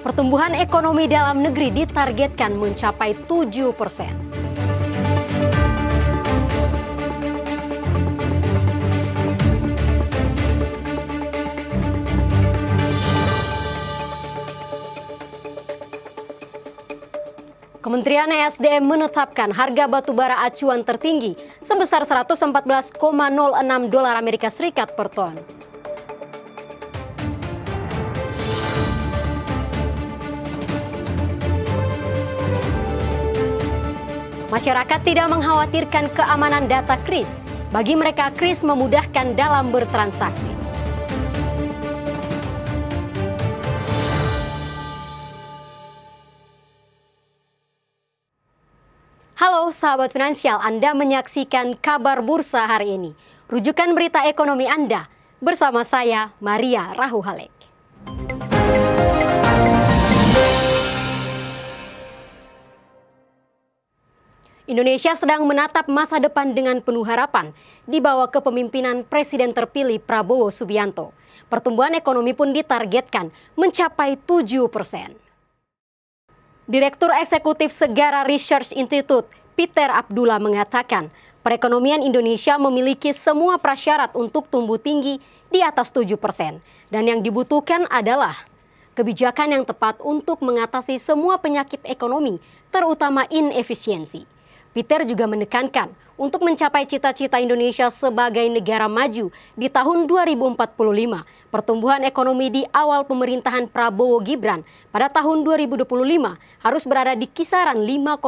Pertumbuhan ekonomi dalam negeri ditargetkan mencapai 7%. Kementerian ESDM menetapkan harga batubara acuan tertinggi sebesar 114,06 dolar Amerika Serikat per ton. Masyarakat tidak mengkhawatirkan keamanan data KRIS. Bagi mereka, KRIS memudahkan dalam bertransaksi. Halo sahabat finansial, Anda menyaksikan kabar bursa hari ini. Rujukan berita ekonomi Anda bersama saya, Maria Rahuhalek. Indonesia sedang menatap masa depan dengan penuh harapan di bawah kepemimpinan Presiden terpilih Prabowo Subianto. Pertumbuhan ekonomi pun ditargetkan mencapai 7%. Direktur Eksekutif Segara Research Institute, Peter Abdullah mengatakan, perekonomian Indonesia memiliki semua prasyarat untuk tumbuh tinggi di atas 7%. Dan yang dibutuhkan adalah kebijakan yang tepat untuk mengatasi semua penyakit ekonomi, terutama inefisiensi. Peter juga menekankan untuk mencapai cita-cita Indonesia sebagai negara maju di tahun 2045, pertumbuhan ekonomi di awal pemerintahan Prabowo Gibran pada tahun 2025 harus berada di kisaran 5,1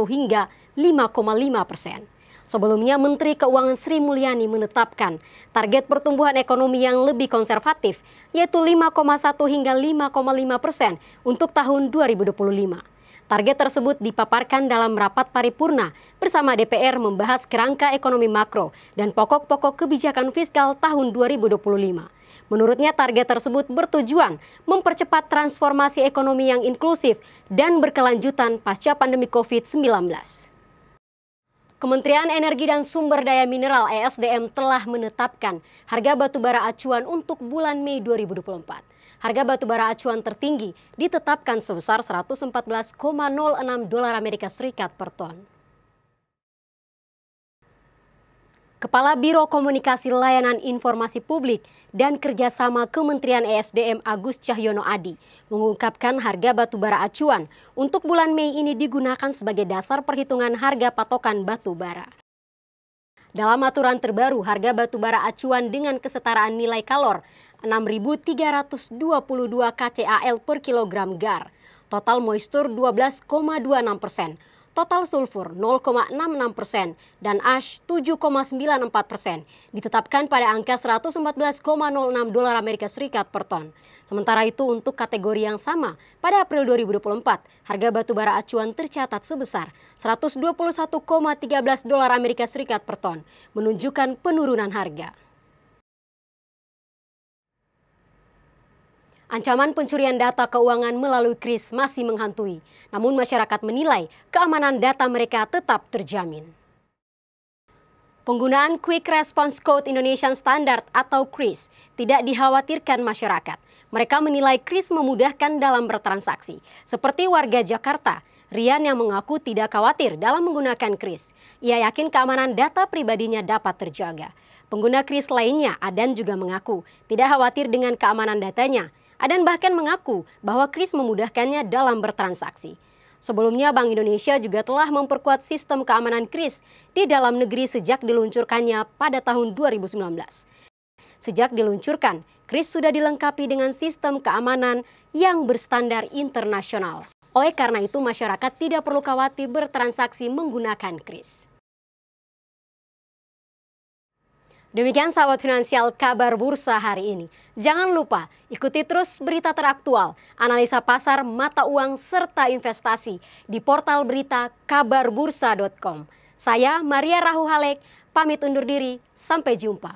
hingga 5,5%. Sebelumnya, Menteri Keuangan Sri Mulyani menetapkan target pertumbuhan ekonomi yang lebih konservatif, yaitu 5,1 hingga 5,5% untuk tahun 2025. Target tersebut dipaparkan dalam rapat paripurna bersama DPR membahas kerangka ekonomi makro dan pokok-pokok kebijakan fiskal tahun 2025. Menurutnya target tersebut bertujuan mempercepat transformasi ekonomi yang inklusif dan berkelanjutan pasca pandemi COVID-19. Kementerian Energi dan Sumber Daya Mineral ESDM telah menetapkan harga batubara acuan untuk bulan Mei 2024. Harga batubara acuan tertinggi ditetapkan sebesar 114,06 dolar Amerika Serikat per ton. Kepala Biro Komunikasi Layanan Informasi Publik dan Kerjasama Kementerian ESDM Agus Cahyono Adi mengungkapkan harga batubara acuan untuk bulan Mei ini digunakan sebagai dasar perhitungan harga patokan batubara. Dalam aturan terbaru, harga batubara acuan dengan kesetaraan nilai kalor 6.322 kcal per kilogram GAR, total moisture 12,26%, total sulfur 0,66%, dan ash 7,94%, ditetapkan pada angka 114,06 dolar Amerika Serikat per ton. Sementara itu untuk kategori yang sama, pada April 2024, harga batubara acuan tercatat sebesar 121,13 dolar Amerika Serikat per ton, menunjukkan penurunan harga. Ancaman pencurian data keuangan melalui KRIS masih menghantui, namun masyarakat menilai keamanan data mereka tetap terjamin. Penggunaan Quick Response Code Indonesian Standard atau KRIS tidak dikhawatirkan masyarakat. Mereka menilai KRIS memudahkan dalam bertransaksi, seperti warga Jakarta, Rian yang mengaku tidak khawatir dalam menggunakan KRIS. Ia yakin keamanan data pribadinya dapat terjaga. Pengguna KRIS lainnya, Adan, juga mengaku tidak khawatir dengan keamanan datanya. Adan bahkan mengaku bahwa KRIS memudahkannya dalam bertransaksi. Sebelumnya, Bank Indonesia juga telah memperkuat sistem keamanan KRIS di dalam negeri sejak diluncurkannya pada tahun 2019. Sejak diluncurkan, KRIS sudah dilengkapi dengan sistem keamanan yang berstandar internasional. Oleh karena itu, masyarakat tidak perlu khawatir bertransaksi menggunakan KRIS. Demikian sahabat finansial kabar bursa hari ini. Jangan lupa ikuti terus berita teraktual, analisa pasar, mata uang, serta investasi di portal berita kabarbursa.com. Saya Maria Rahu Halek, pamit undur diri, sampai jumpa.